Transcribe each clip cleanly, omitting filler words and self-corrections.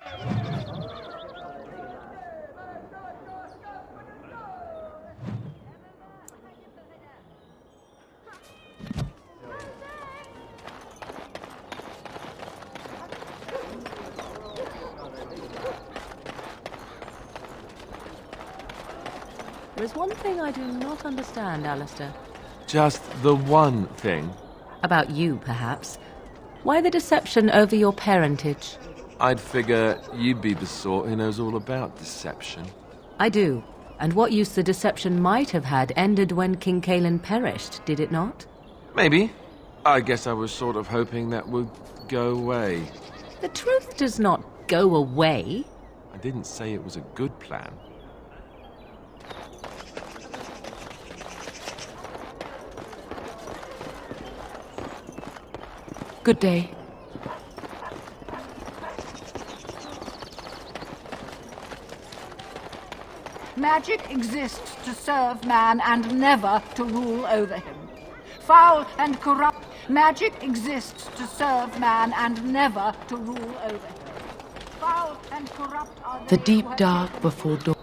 There is one thing I do not understand, Alistair. Just the one thing? About you, perhaps. Why the deception over your parentage? I'd figure you'd be the sort who knows all about deception. I do. And what use the deception might have had ended when King Caelan perished, did it not? Maybe. I guess I was sort of hoping that would go away. The truth does not go away. I didn't say it was a good plan. Good day. Magic exists to serve man and never to rule over him. Foul and corrupt, magic exists to serve man and never to rule over him. Foul and corrupt are The deep dark before dawn.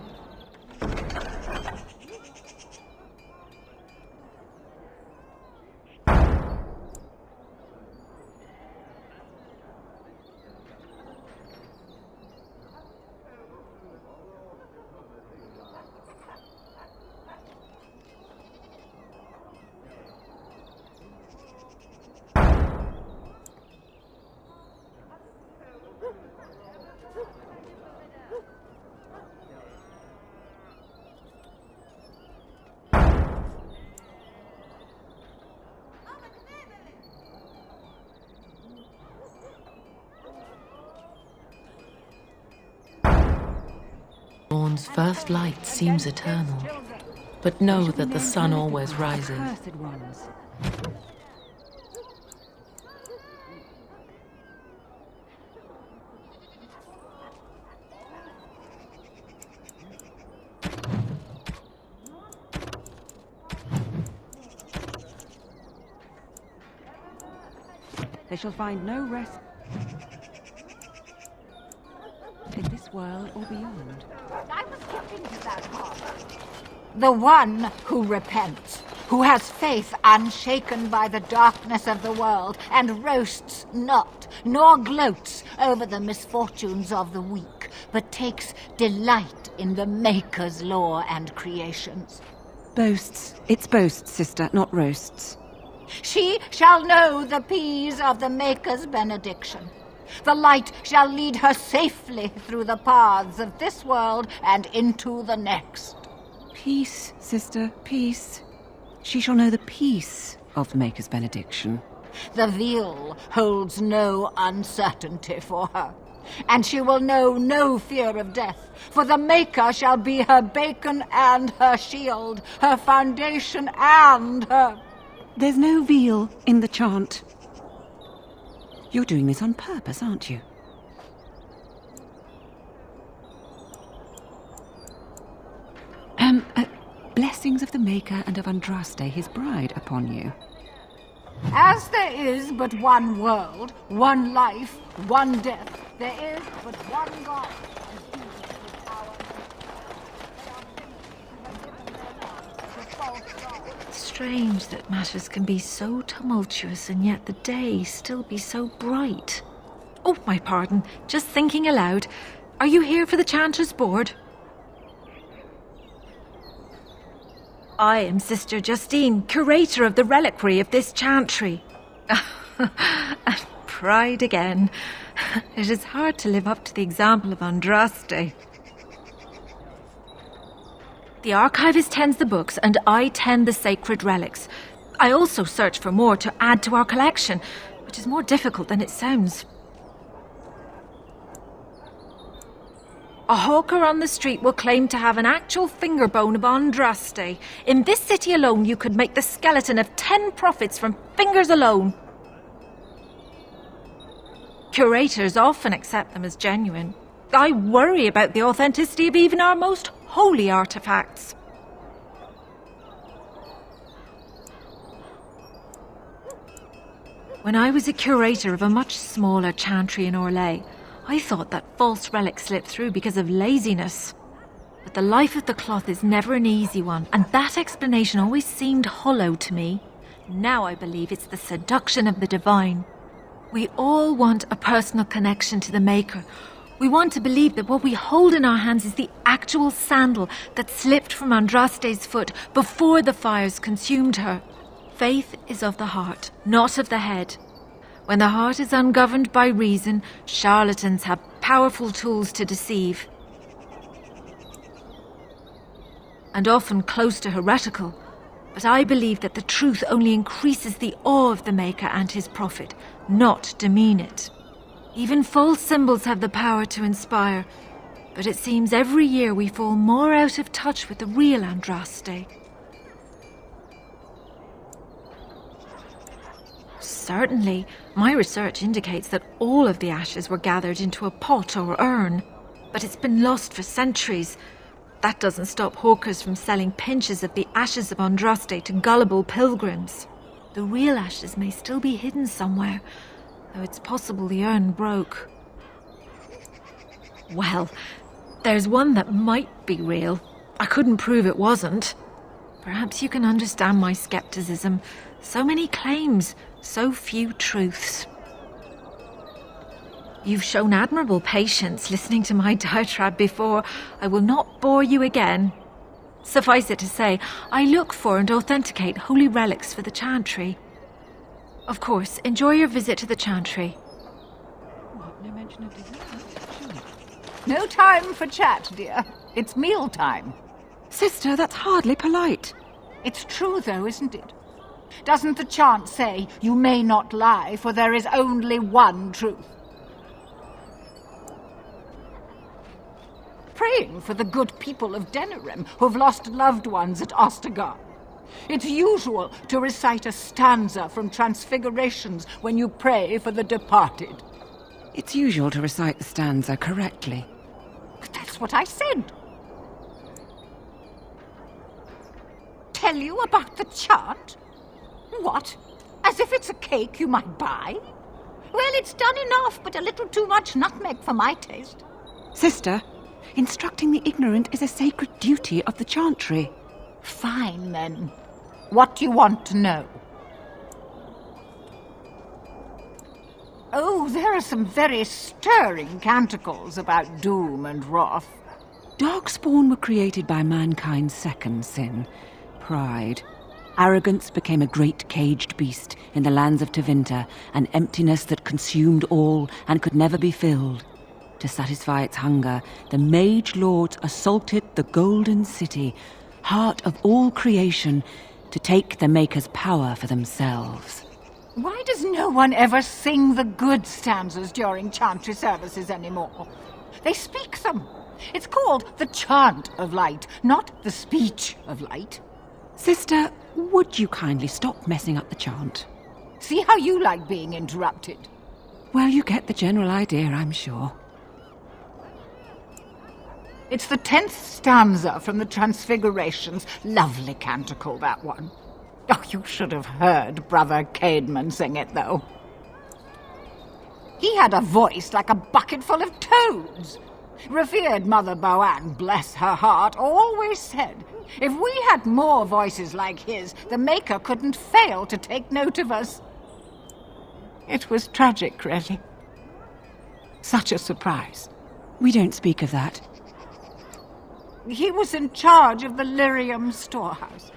Dawn's first light seems eternal, but know that the sun always rises. They shall find no rest in this world or beyond. I was getting to that part. The one who repents, who has faith unshaken by the darkness of the world, and roasts not, nor gloats over the misfortunes of the weak, but takes delight in the Maker's law and creations. Boasts. It's boasts, sister, not roasts. She shall know the peace of the Maker's benediction. The light shall lead her safely through the paths of this world and into the next. Peace, sister, peace. She shall know the peace of the Maker's benediction. The veil holds no uncertainty for her, and she will know no fear of death, for the Maker shall be her beacon and her shield, her foundation and her... There's no veil in the chant. You're doing this on purpose, aren't you? Blessings of the Maker and of Andraste, his bride, upon you. As there is but one world, one life, one death, there is but one God. Strange that matters can be so tumultuous and yet the day still be so bright. Oh, my pardon. Just thinking aloud. Are you here for the Chanter's Board? I am Sister Justine, curator of the reliquary of this chantry. And pride again. It is hard to live up to the example of Andraste. The archivist tends the books, and I tend the sacred relics. I also search for more to add to our collection, which is more difficult than it sounds. A hawker on the street will claim to have an actual finger bone of Andraste. In this city alone, you could make the skeleton of 10 prophets from fingers alone. Curators often accept them as genuine. I worry about the authenticity of even our most holy artifacts. When I was a curator of a much smaller chantry in Orlais, I thought that false relic slipped through because of laziness. But the life of the cloth is never an easy one, and that explanation always seemed hollow to me. Now I believe it's the seduction of the divine. We all want a personal connection to the Maker. We want to believe that what we hold in our hands is the actual sandal that slipped from Andraste's foot before the fires consumed her. Faith is of the heart, not of the head. When the heart is ungoverned by reason, charlatans have powerful tools to deceive. And often close to heretical. But I believe that the truth only increases the awe of the Maker and his prophet, not demean it. Even false symbols have the power to inspire, but it seems every year we fall more out of touch with the real Andraste. Certainly, my research indicates that all of the ashes were gathered into a pot or urn, but it's been lost for centuries. That doesn't stop hawkers from selling pinches of the ashes of Andraste to gullible pilgrims. The real ashes may still be hidden somewhere, though it's possible the urn broke. Well, there's one that might be real. I couldn't prove it wasn't. Perhaps you can understand my skepticism. So many claims, so few truths. You've shown admirable patience listening to my diatribe before. I will not bore you again. Suffice it to say, I look for and authenticate holy relics for the Chantry. Of course, enjoy your visit to the Chantry. What? No mention of dessert? Sure. No time for chat, dear. It's mealtime. Sister, that's hardly polite. It's true, though, isn't it? Doesn't the chant say, you may not lie, for there is only one truth? Praying for the good people of Denerim who've lost loved ones at Ostergard. It's usual to recite a stanza from Transfigurations when you pray for the departed. It's usual to recite the stanza correctly. But that's what I said. Tell you about the chant? What? As if it's a cake you might buy? Well, it's done enough, but a little too much nutmeg for my taste. Sister, instructing the ignorant is a sacred duty of the Chantry. Fine, then. What do you want to know? Oh, there are some very stirring canticles about doom and wrath. Darkspawn were created by mankind's second sin, pride. Arrogance became a great caged beast in the lands of Tevinter, an emptiness that consumed all and could never be filled. To satisfy its hunger, the mage lords assaulted the golden city, heart of all creation, to take the Maker's power for themselves. Why does no one ever sing the good stanzas during Chantry services anymore? They speak them. It's called the chant of light, not the speech of light. Sister, would you kindly stop messing up the chant? See how you like being interrupted. Well, you get the general idea, I'm sure. It's the 10th stanza from the Transfigurations. Lovely canticle, that one. Oh, you should have heard Brother Caedmon sing it, though. He had a voice like a bucket full of toads. Revered Mother Boann, bless her heart, always said, if we had more voices like his, the Maker couldn't fail to take note of us. It was tragic, really. Such a surprise. We don't speak of that. He was in charge of the lyrium storehouse.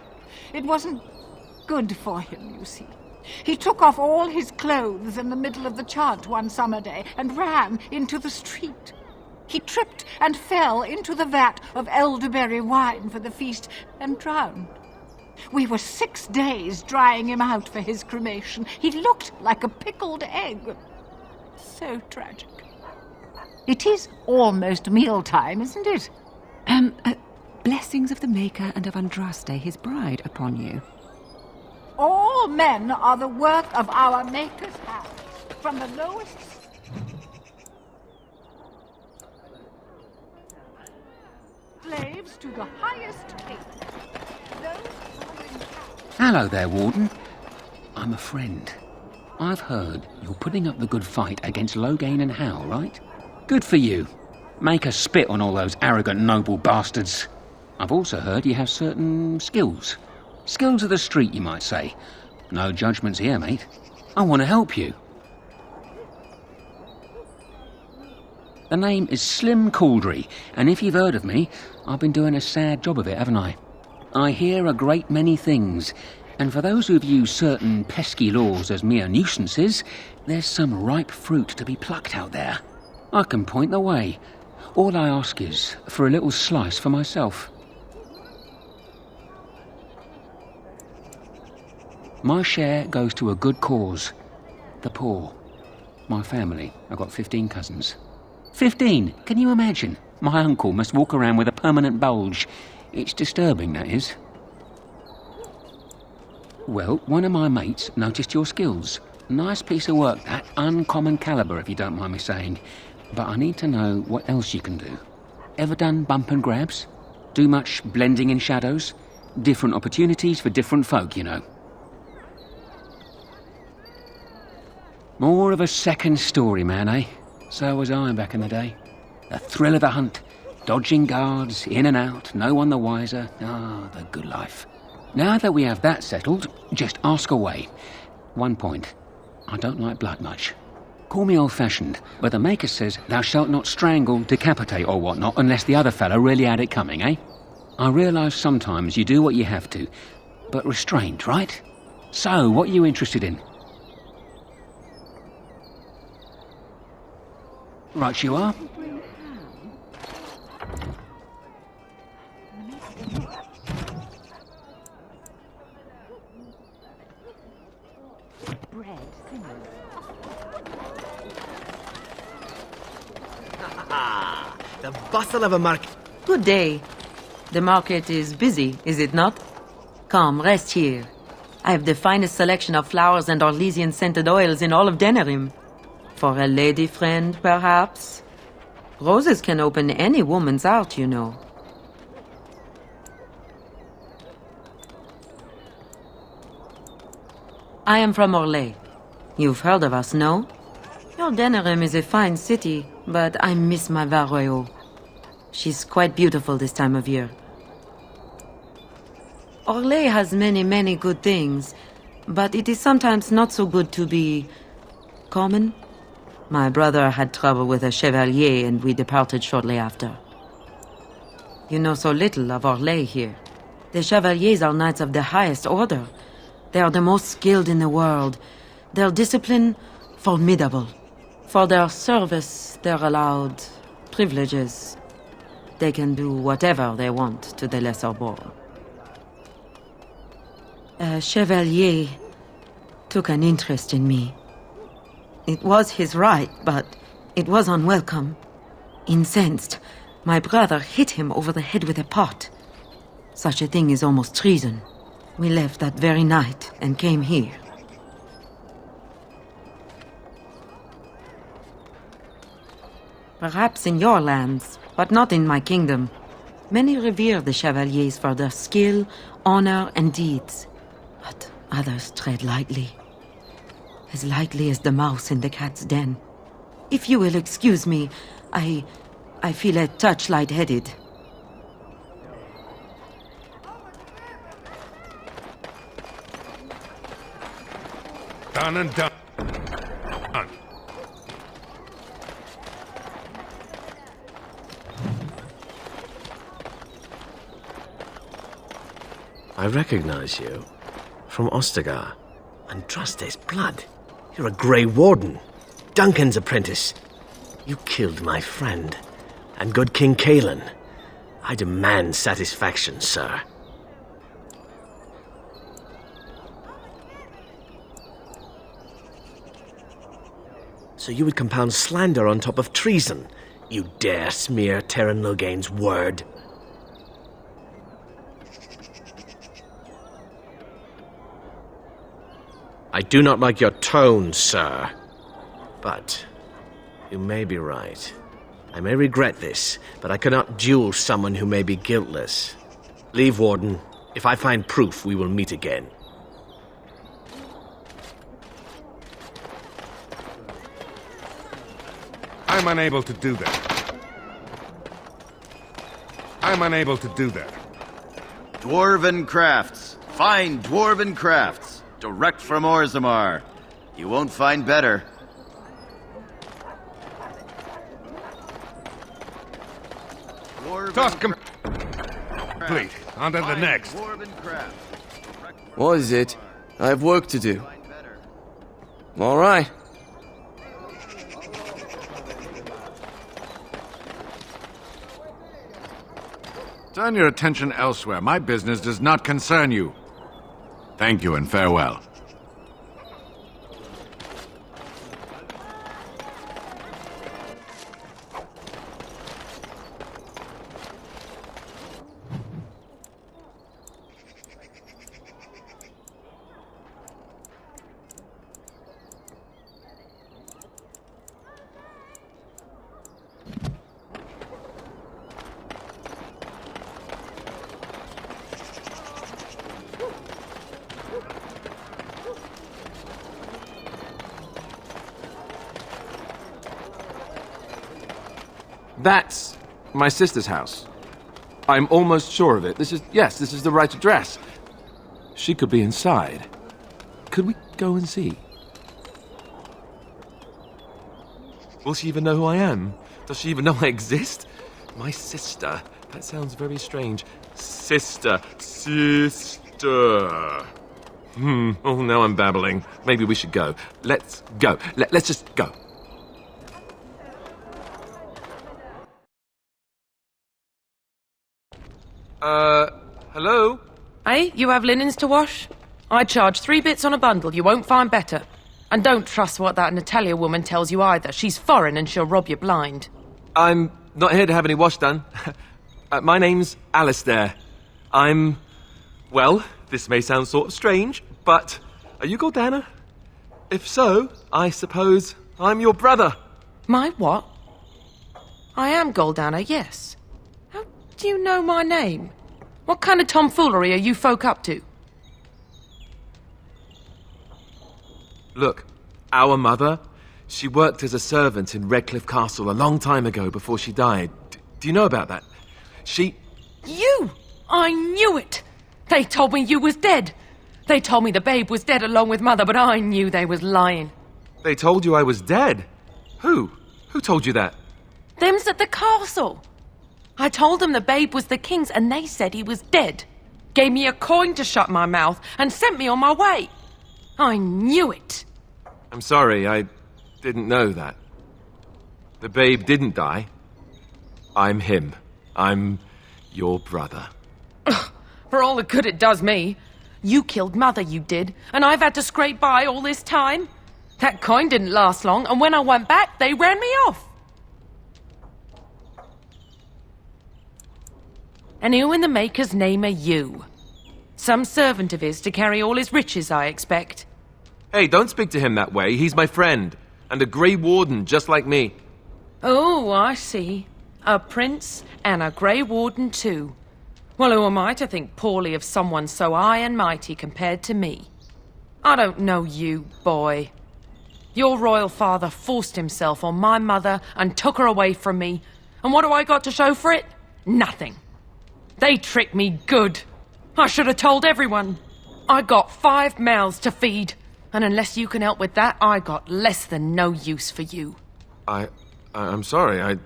It wasn't good for him, you see. He took off all his clothes in the middle of the chant one summer day and ran into the street. He tripped and fell into the vat of elderberry wine for the feast and drowned. We were 6 days drying him out for his cremation. He looked like a pickled egg. So tragic. It is almost mealtime, isn't it? Blessings of the Maker and of Andraste, his bride, upon you. All men are the work of our Maker's hands, from the lowest... slaves to the highest king. Hello there, Warden. I'm a friend. I've heard you're putting up the good fight against Loghain and Howe, right? Good for you. Make a spit on all those arrogant noble bastards. I've also heard you have certain skills. Skills of the street, you might say. No judgments here, mate. I want to help you. The name is Slim Corddry, and if you've heard of me, I've been doing a sad job of it, haven't I? I hear a great many things, and for those who view certain pesky laws as mere nuisances, there's some ripe fruit to be plucked out there. I can point the way. All I ask is for a little slice for myself. My share goes to a good cause. The poor. My family. I've got 15 cousins. 15! Can you imagine? My uncle must walk around with a permanent bulge. It's disturbing, that is. Well, one of my mates noticed your skills. Nice piece of work, that. Uncommon calibre, if you don't mind me saying. But I need to know what else you can do. Ever done bump and grabs? Do much blending in shadows? Different opportunities for different folk, you know. More of a second story man, eh? So was I back in the day. The thrill of the hunt. Dodging guards, in and out, no one the wiser. Ah, the good life. Now that we have that settled, just ask away. One point. I don't like blood much. Call me old-fashioned, but the Maker says thou shalt not strangle, decapitate or whatnot unless the other fellow really had it coming, eh? I realise sometimes you do what you have to, but restrained, right? So, what are you interested in? Right you are. The bustle of a market. Good day. The market is busy, is it not? Come, rest here. I have the finest selection of flowers and Orlesian scented oils in all of Denerim. For a lady friend, perhaps? Roses can open any woman's heart, you know. I am from Orlais. You've heard of us, no? Your Denerim is a fine city, but I miss my Varroyo. She's quite beautiful this time of year. Orlais has many, many good things, but it is sometimes not so good to be common. My brother had trouble with a chevalier and we departed shortly after. You know so little of Orlais here. The chevaliers are knights of the highest order. They are the most skilled in the world. Their discipline, formidable. For their service, they're allowed privileges. They can do whatever they want to the lesser born. A chevalier took an interest in me. It was his right, but it was unwelcome. Incensed, my brother hit him over the head with a pot. Such a thing is almost treason. We left that very night and came here. Perhaps in your lands, but not in my kingdom. Many revere the chevaliers for their skill, honor, and deeds. But others tread lightly. As lightly as the mouse in the cat's den. If you will excuse me, I feel a touch lightheaded. Done and done. I recognize you. From Ostagar. Andraste's blood. You're a Grey Warden. Duncan's apprentice. You killed my friend. And good King Caelan. I demand satisfaction, sir. So you would compound slander on top of treason? You dare smear Terran Loghain's word? I do not like your tone, sir. But you may be right. I may regret this, but I cannot duel someone who may be guiltless. Leave, Warden. If I find proof, we will meet again. I'm unable to do that. I'm unable to do that. Dwarven crafts. Fine dwarven crafts. Direct from Orzammar. You won't find better. Task complete. On to the next. What is it? I have work to do. All right. Turn your attention elsewhere. My business does not concern you. Thank you and farewell. That's my sister's house. I'm almost sure of it. This is the right address. She could be inside. Could we go and see? Will she even know who I am? Does she even know I exist? My sister. That sounds very strange. Sister. Oh, now I'm babbling. Maybe we should go. Let's go. Let's just go. Hello? Hey, you have linens to wash? I charge 3 bits on a bundle, you won't find better. And don't trust what that Natalia woman tells you either. She's foreign and she'll rob you blind. I'm not here to have any wash done. My name's Alistair. Well, this may sound sort of strange, but are you Gordana? If so, I suppose I'm your brother. My what? I am Goldana, yes. How do you know my name? What kind of tomfoolery are you folk up to? Look, our mother, she worked as a servant in Redcliffe Castle a long time ago before she died. Do you know about that? You! I knew it! They told me you was dead. They told me the babe was dead along with mother, but I knew they was lying. They told you I was dead? Who? Who told you that? Them's at the castle. I told them the babe was the king's and they said he was dead. Gave me a coin to shut my mouth and sent me on my way. I knew it. I'm sorry, I didn't know that. The babe didn't die. I'm him. I'm your brother. Ugh, for all the good it does me. You killed mother, you did, and I've had to scrape by all this time. That coin didn't last long, and when I went back, they ran me off. And who in the Maker's name are you? Some servant of his to carry all his riches, I expect. Hey, don't speak to him that way. He's my friend, and a Grey Warden just like me. Oh, I see. A prince and a Grey Warden too. Well, who am I to think poorly of someone so high and mighty compared to me? I don't know you, boy. Your royal father forced himself on my mother and took her away from me. And what do I got to show for it? Nothing. They tricked me good. I should have told everyone. I got 5 mouths to feed. And unless you can help with that, I got less than no use for you. I'm sorry, I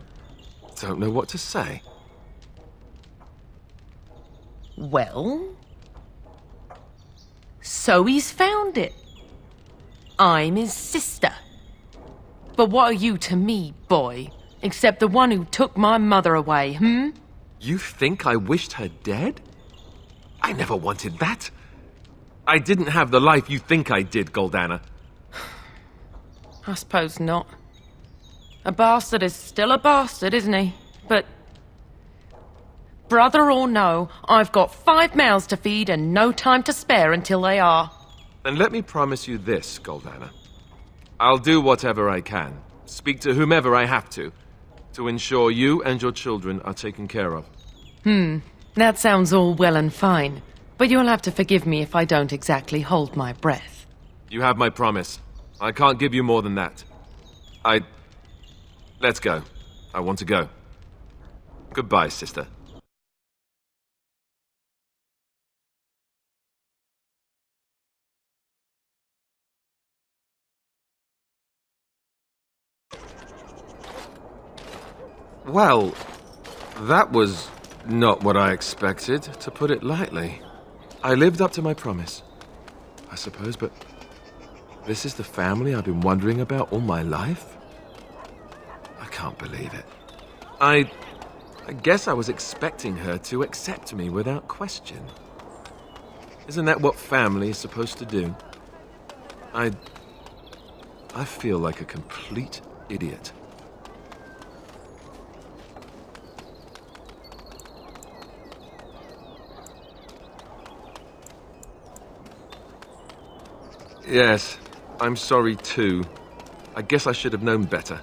don't know what to say. Well? So he's found it. I'm his sister. But what are you to me, boy? Except the one who took my mother away, You think I wished her dead? I never wanted that. I didn't have the life you think I did, Goldana. I suppose not. A bastard is still a bastard, isn't he? But... brother or no, I've got 5 mouths to feed and no time to spare until they are. Then let me promise you this, Goldana. I'll do whatever I can, speak to whomever I have to ensure you and your children are taken care of. That sounds all well and fine. But you'll have to forgive me if I don't exactly hold my breath. You have my promise. I can't give you more than that. Let's go. I want to go. Goodbye, sister. Well, that was not what I expected, to put it lightly. I lived up to my promise, I suppose, but this is the family I've been wondering about all my life? I can't believe it. I guess I was expecting her to accept me without question. Isn't that what family is supposed to do? I feel like a complete idiot. Yes, I'm sorry too. I guess I should have known better.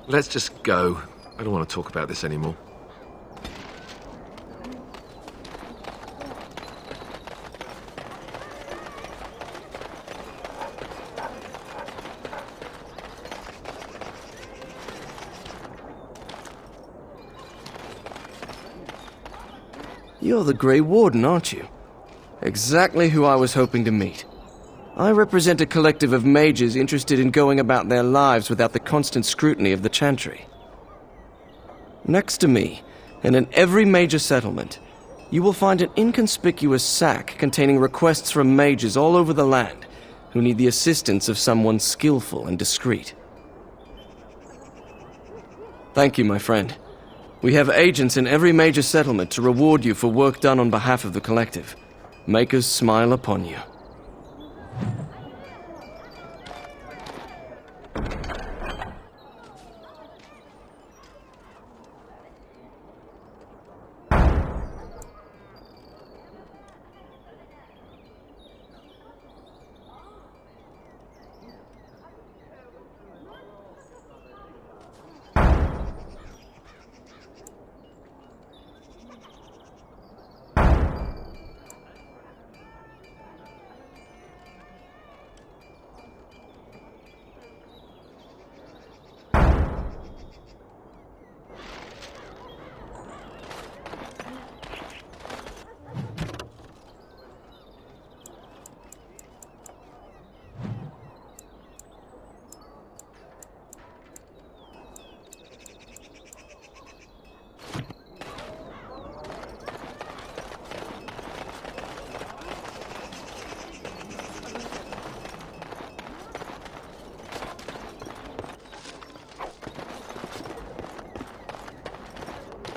Let's just go. I don't want to talk about this anymore. You're the Grey Warden, aren't you? Exactly who I was hoping to meet. I represent a collective of mages interested in going about their lives without the constant scrutiny of the Chantry. Next to me, and in every major settlement, you will find an inconspicuous sack containing requests from mages all over the land who need the assistance of someone skillful and discreet. Thank you, my friend. We have agents in every major settlement to reward you for work done on behalf of the collective. Make us smile upon you.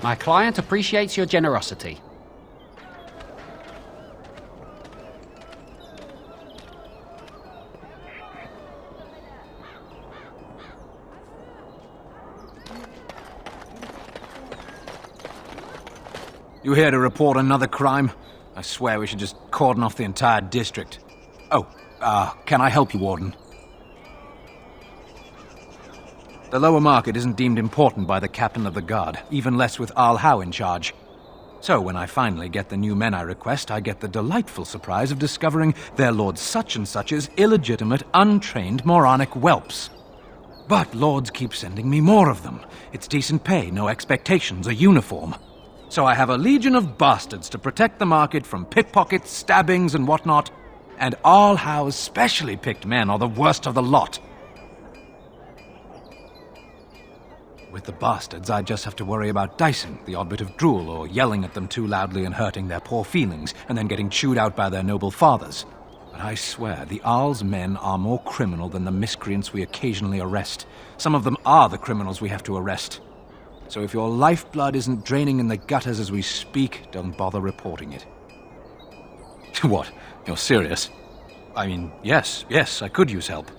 My client appreciates your generosity. You here to report another crime? I swear we should just cordon off the entire district. Oh, can I help you, Warden? The lower market isn't deemed important by the captain of the guard, even less with Arl Howe in charge. So when I finally get the new men I request, I get the delightful surprise of discovering their Lord Such-and-Such's illegitimate, untrained, moronic whelps. But lords keep sending me more of them. It's decent pay, no expectations, a uniform. So I have a legion of bastards to protect the market from pickpockets, stabbings, and whatnot, and Arl Howe's specially picked men are the worst of the lot. With the bastards, I just have to worry about dicing, the odd bit of drool, or yelling at them too loudly and hurting their poor feelings, and then getting chewed out by their noble fathers. But I swear, the Arl's men are more criminal than the miscreants we occasionally arrest. Some of them are the criminals we have to arrest. So if your lifeblood isn't draining in the gutters as we speak, don't bother reporting it. What? You're serious? I mean, yes, I could use help.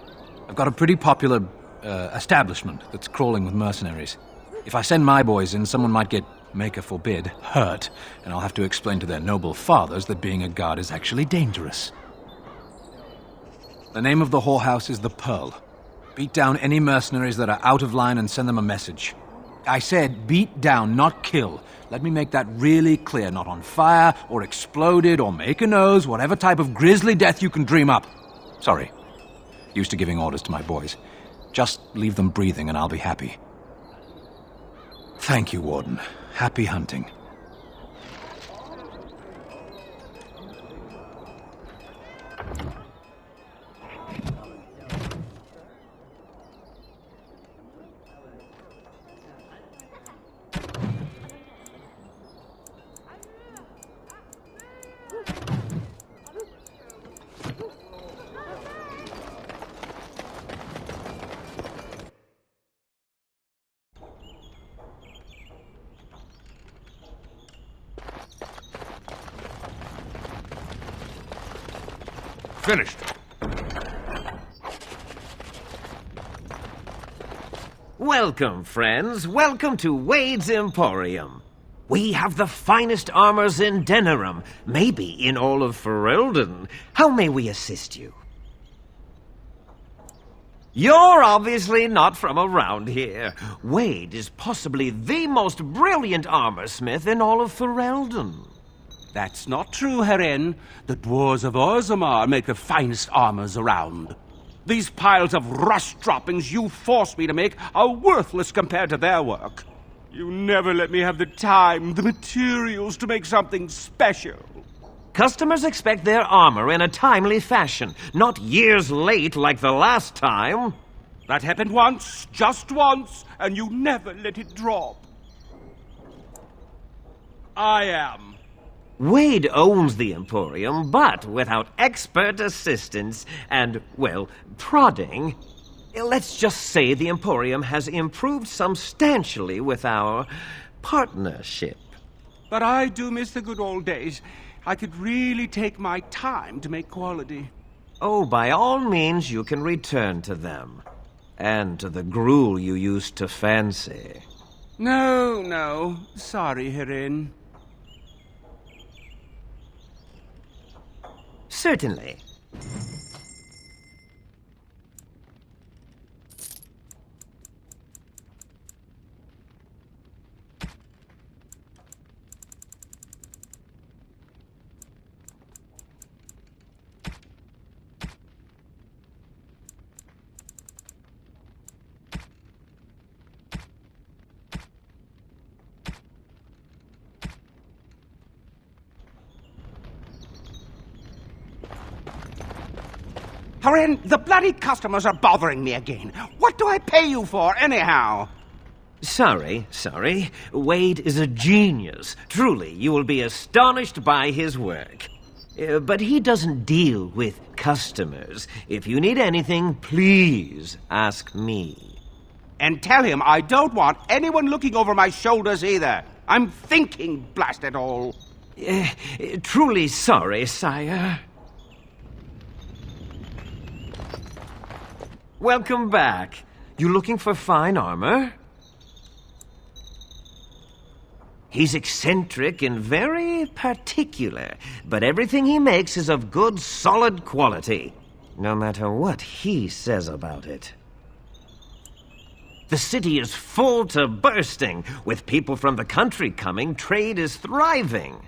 I've got a pretty popular establishment that's crawling with mercenaries. If I send my boys in, someone might get, maker forbid, hurt, and I'll have to explain to their noble fathers that being a guard is actually dangerous. The name of the whorehouse is the Pearl. Beat down any mercenaries that are out of line and send them a message. I said beat down, not kill. Let me make that really clear. Not on fire, or exploded, or make a nose, whatever type of grisly death you can dream up. Sorry. Used to giving orders to my boys. Just leave them breathing and I'll be happy. Thank you, Warden. Happy hunting. Finished. Welcome, friends. Welcome to Wade's Emporium. We have the finest armors in Denerim, maybe in all of Ferelden. How may we assist you? You're obviously not from around here. Wade is possibly the most brilliant armorsmith in all of Ferelden. That's not true, Herin. The dwarves of Orzammar make the finest armors around. These piles of rust droppings you forced me to make are worthless compared to their work. You never let me have the time, the materials to make something special. Customers expect their armor in a timely fashion, not years late like the last time. That happened once, just once, and you never let it drop. I am. Wade owns the Emporium, but without expert assistance and, well, prodding, let's just say the Emporium has improved substantially with our partnership. But I do miss the good old days. I could really take my time to make quality. Oh, by all means, you can return to them. And to the gruel you used to fancy. No. Sorry, Herin. Certainly. Herin, the bloody customers are bothering me again. What do I pay you for, anyhow? Sorry. Wade is a genius. Truly, you will be astonished by his work. But he doesn't deal with customers. If you need anything, please ask me. And tell him I don't want anyone looking over my shoulders either. I'm thinking, blast it all. Truly sorry, sire. Welcome back. You looking for fine armor? He's eccentric and very particular, but everything he makes is of good, solid quality, no matter what he says about it. The city is full to bursting. With people from the country coming, trade is thriving.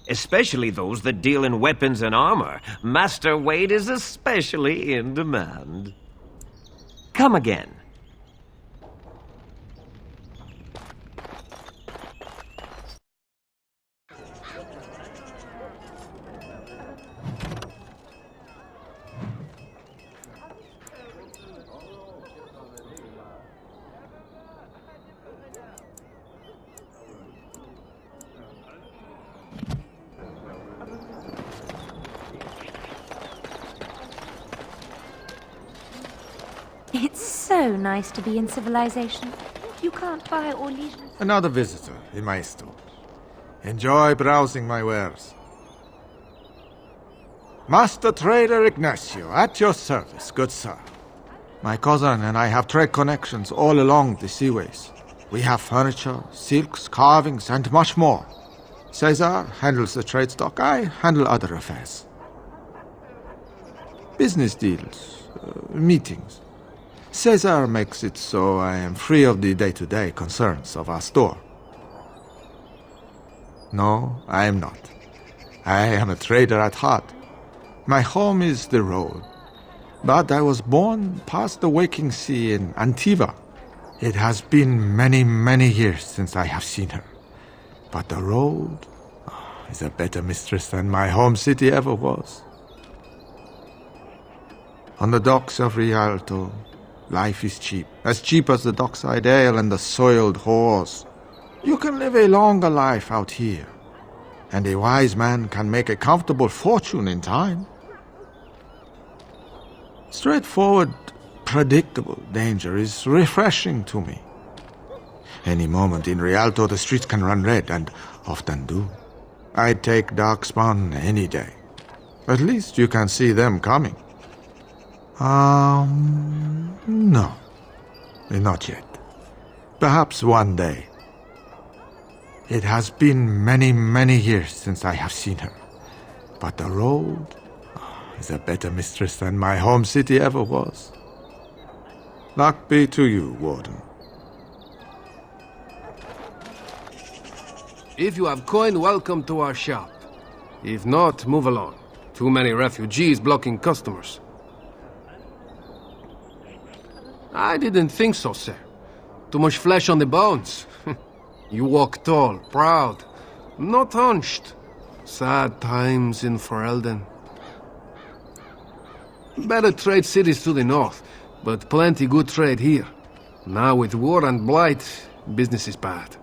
Especially those that deal in weapons and armor. Master Wade is especially in demand. Come again. It's so nice to be in civilization. You can't buy Orlesian. Another visitor in my store. Enjoy browsing my wares. Master Trader Ignacio, at your service, good sir. My cousin and I have trade connections all along the seaways. We have furniture, silks, carvings, and much more. Caesar handles the trade stock, I handle other affairs. Business deals, meetings. Caesar makes it so I am free of the day-to-day concerns of our store. No, I am not. I am a trader at heart. My home is the road, but I was born past the waking sea in Antiva. It has been many, many years since I have seen her. But the road is a better mistress than my home city ever was. On the docks of Rialto, life is cheap. As cheap as the dockside ale and the soiled whores. You can live a longer life out here. And a wise man can make a comfortable fortune in time. Straightforward, predictable danger is refreshing to me. Any moment in Rialto the streets can run red, and often do. I'd take Darkspawn any day. At least you can see them coming. No. Not yet. Perhaps one day. It has been many, many years since I have seen her. But the road is a better mistress than my home city ever was. Luck be to you, Warden. If you have coin, welcome to our shop. If not, move along. Too many refugees blocking customers. I didn't think so, sir. Too much flesh on the bones. You walk tall, proud, not hunched. Sad times in Ferelden. Better trade cities to the north, but plenty good trade here. Now with war and blight, business is bad.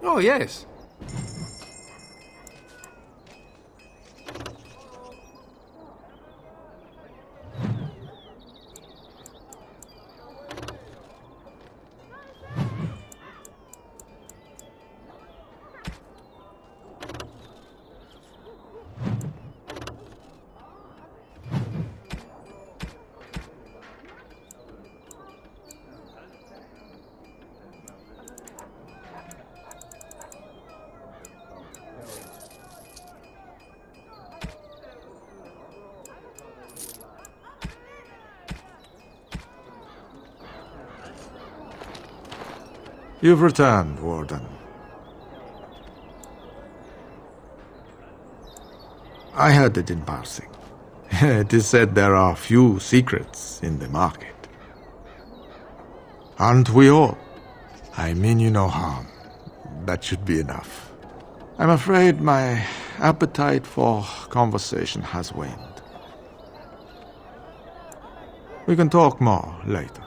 Oh, yes. You've returned, Warden. I heard it in passing. It is said there are few secrets in the market. Aren't we all? I mean you no harm. That should be enough. I'm afraid my appetite for conversation has waned. We can talk more later.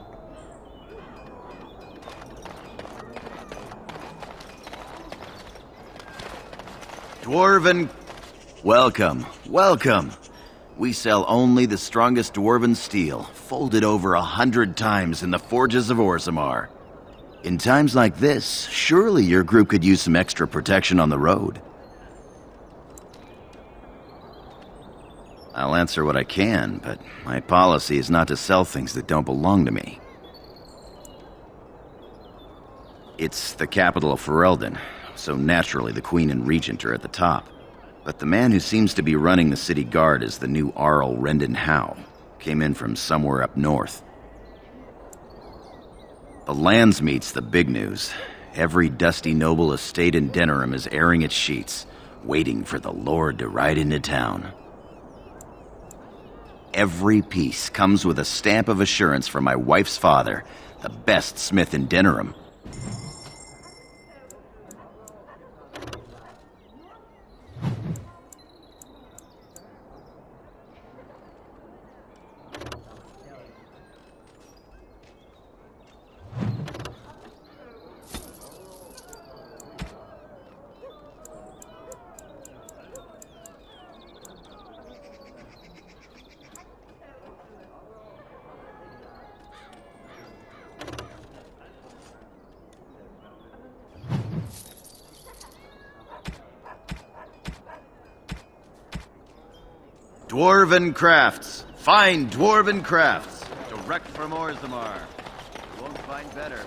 Dwarven... Welcome, welcome. We sell only the strongest dwarven steel, folded over 100 times in the forges of Orzammar. In times like this, surely your group could use some extra protection on the road. I'll answer what I can, but my policy is not to sell things that don't belong to me. It's the capital of Ferelden, so naturally the Queen and Regent are at the top. But the man who seems to be running the city guard is the new Arl Rendon Howe. Came in from somewhere up north. The Landsmeet's the big news. Every dusty noble estate in Denerim is airing its sheets, waiting for the Lord to ride into town. Every piece comes with a stamp of assurance from my wife's father, the best smith in Denerim. Dwarven crafts. Fine dwarven crafts. Direct from Orzammar. You won't find better.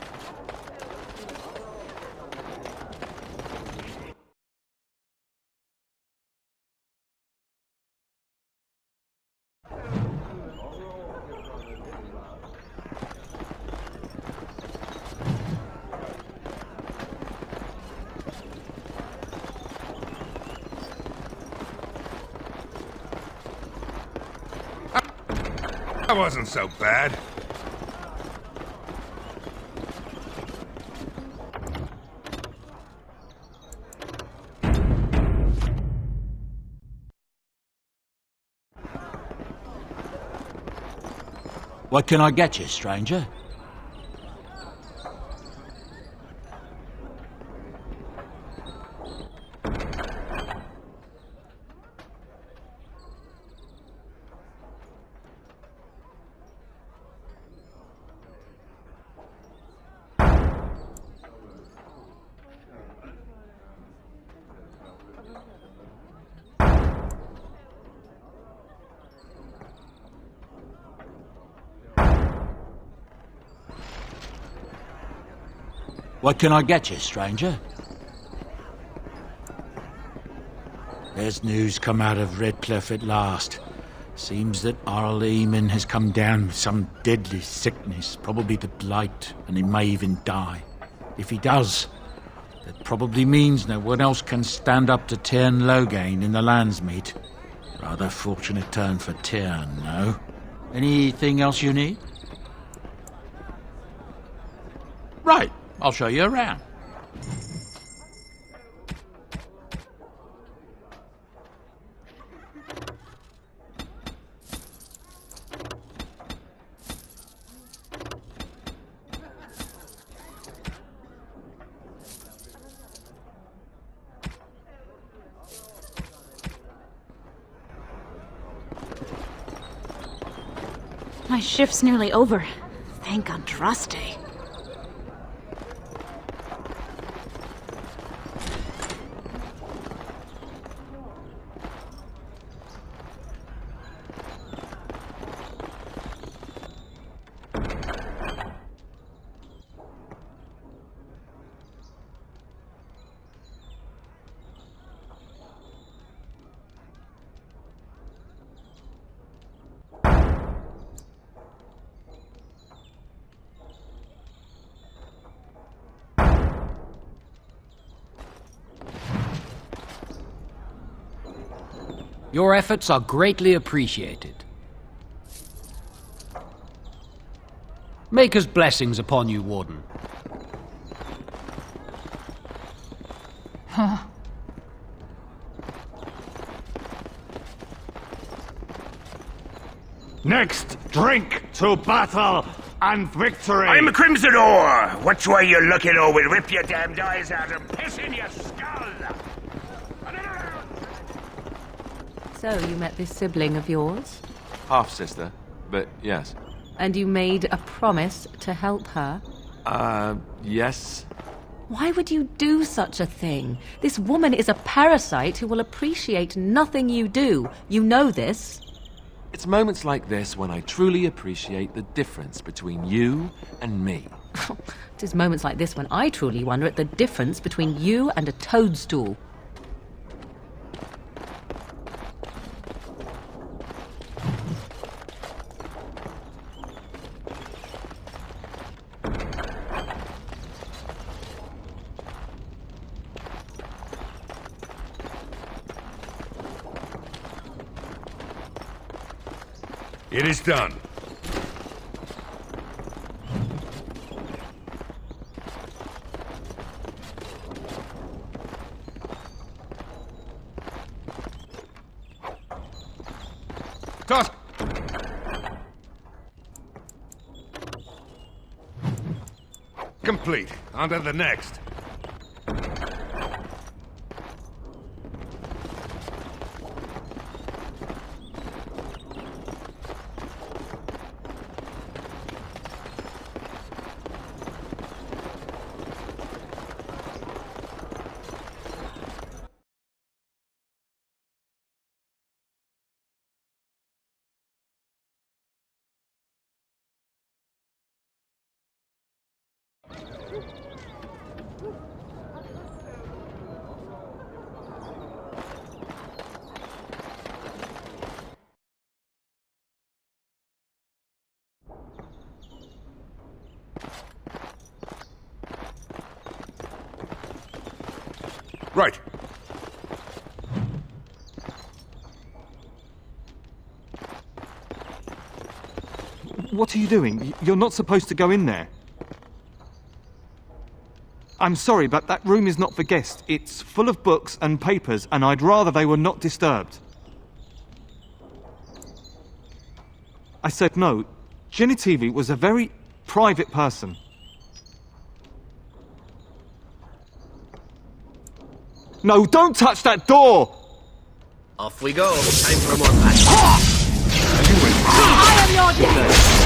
That wasn't so bad. What can I get you, stranger? What can I get you, stranger? There's news come out of Redcliffe at last. Seems that Orlesian has come down with some deadly sickness, probably the blight, and he may even die. If he does, that probably means no one else can stand up to Tyrn Logain in the Landsmeet. Rather fortunate turn for Tyrn, no? Anything else you need? Right. I'll show you around. My shift's nearly over. Thank Andraste. Your efforts are greatly appreciated. Maker's blessings upon you, Warden. Huh. Next, drink to battle and victory! I'm a Crimson Ore! Which way you looking, or we'll rip your damned eyes out and piss in your skull! So, you met this sibling of yours? Half-sister, but yes. And you made a promise to help her? Yes. Why would you do such a thing? This woman is a parasite who will appreciate nothing you do. You know this. It's moments like this when I truly appreciate the difference between you and me. It is moments like this when I truly wonder at the difference between you and a toadstool. It is done. Task complete. On to the next. Right. What are you doing? You're not supposed to go in there. I'm sorry, but that room is not for guests. It's full of books and papers, and I'd rather they were not disturbed. I said no. Genitivi was a very private person. No, don't touch that door! Off we go. Time for more battle. I am your death!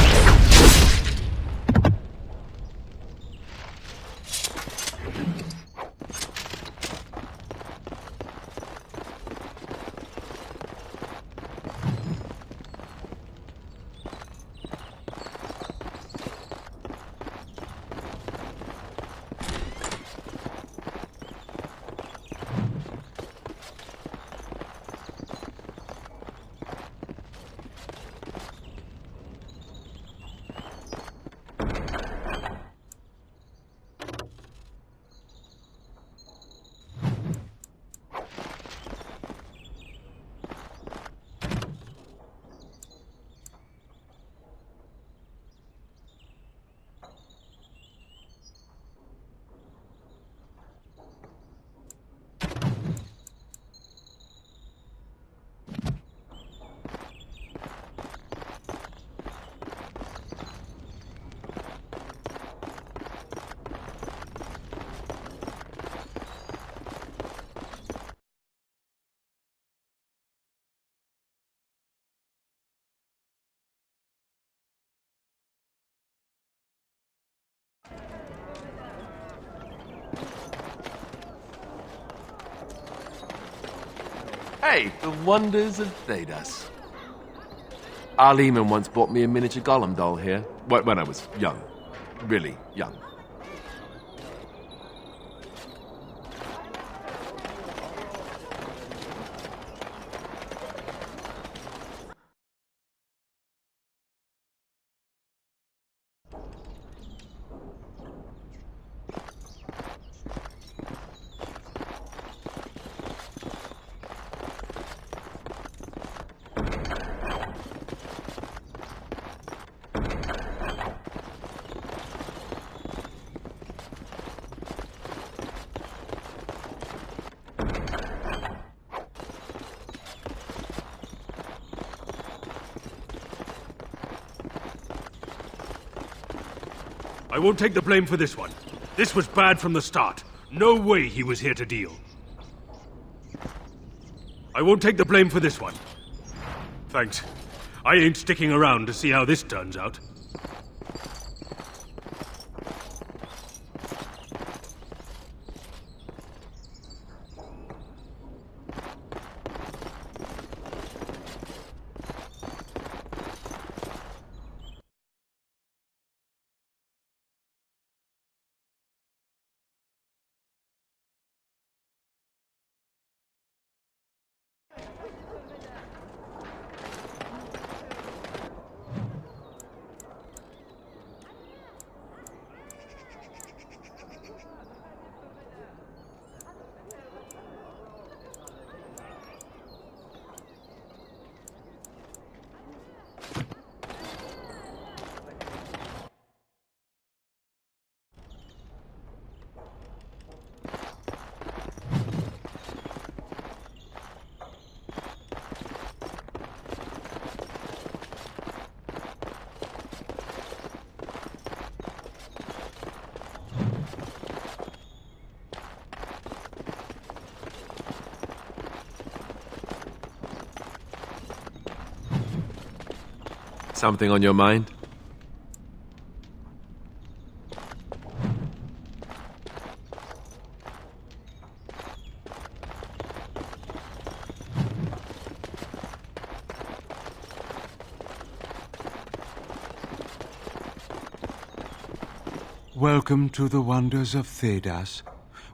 Hey, the wonders of Thedas. Our Lehman once bought me a miniature golem doll here, when I was young. Really young. I won't take the blame for this one. This was bad from the start. No way he was here to deal. I won't take the blame for this one. Thanks. I ain't sticking around to see how this turns out. Something on your mind? Welcome to the wonders of Thedas.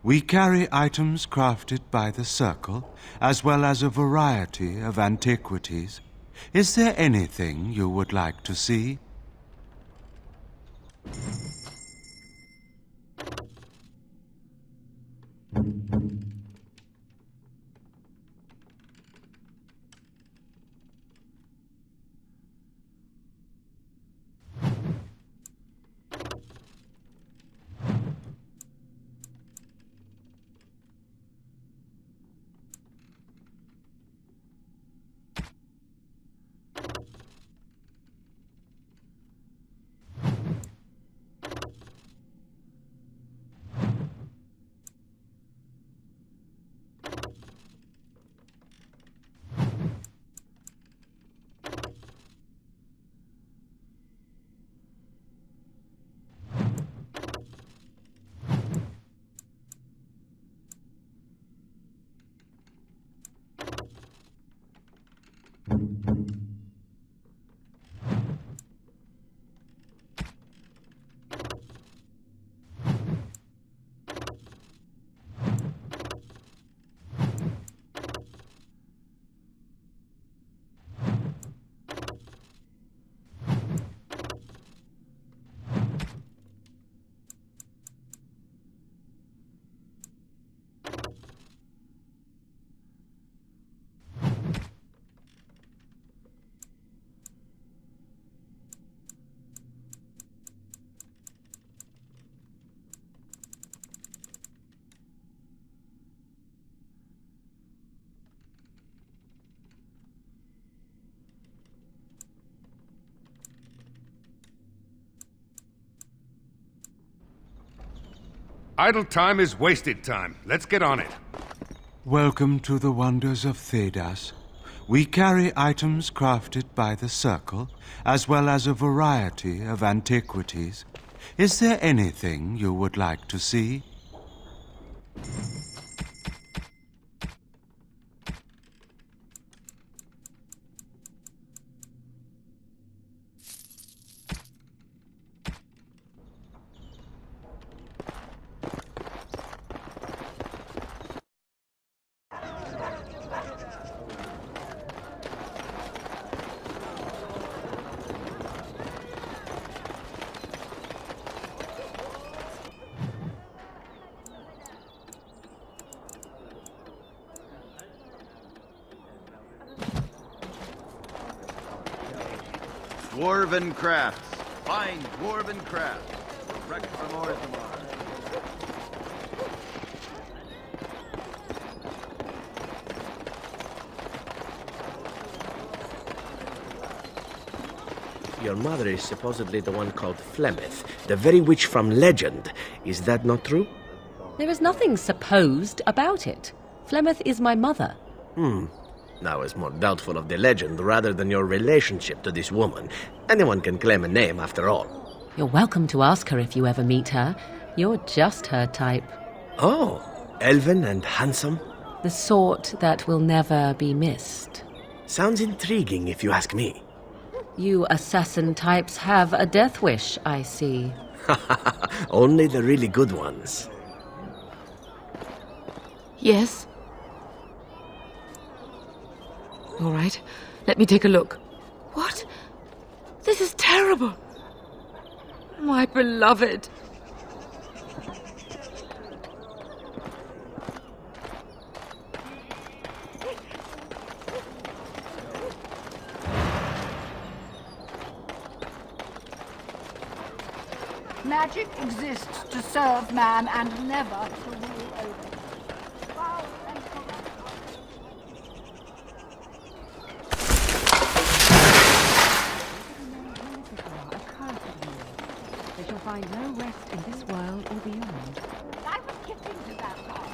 We carry items crafted by the Circle, as well as a variety of antiquities. Is there anything you would like to see? Idle time is wasted time. Let's get on it. Welcome to the wonders of Thedas. We carry items crafted by the Circle, as well as a variety of antiquities. Is there anything you would like to see? Dwarven crafts. Fine dwarven crafts. Direct from Orthamar. Your mother is supposedly the one called Flemeth, the very witch from legend. Is that not true? There is nothing supposed about it. Flemeth is my mother. I was more doubtful of the legend rather than your relationship to this woman. Anyone can claim a name, after all. You're welcome to ask her if you ever meet her. You're just her type. Oh, elven and handsome? The sort that will never be missed. Sounds intriguing, if you ask me. You assassin types have a death wish, I see. Only the really good ones. Yes? All right, let me take a look. What? This is terrible. My beloved. Magic exists to serve man and never to rule over him. Foul and corrupt. They shall find no rest in this world or beyond. I was getting to that part.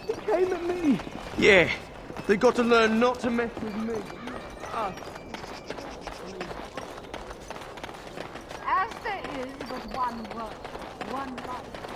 He came at me! Yeah, they got to learn not to mess with me. As there is but one world, one life.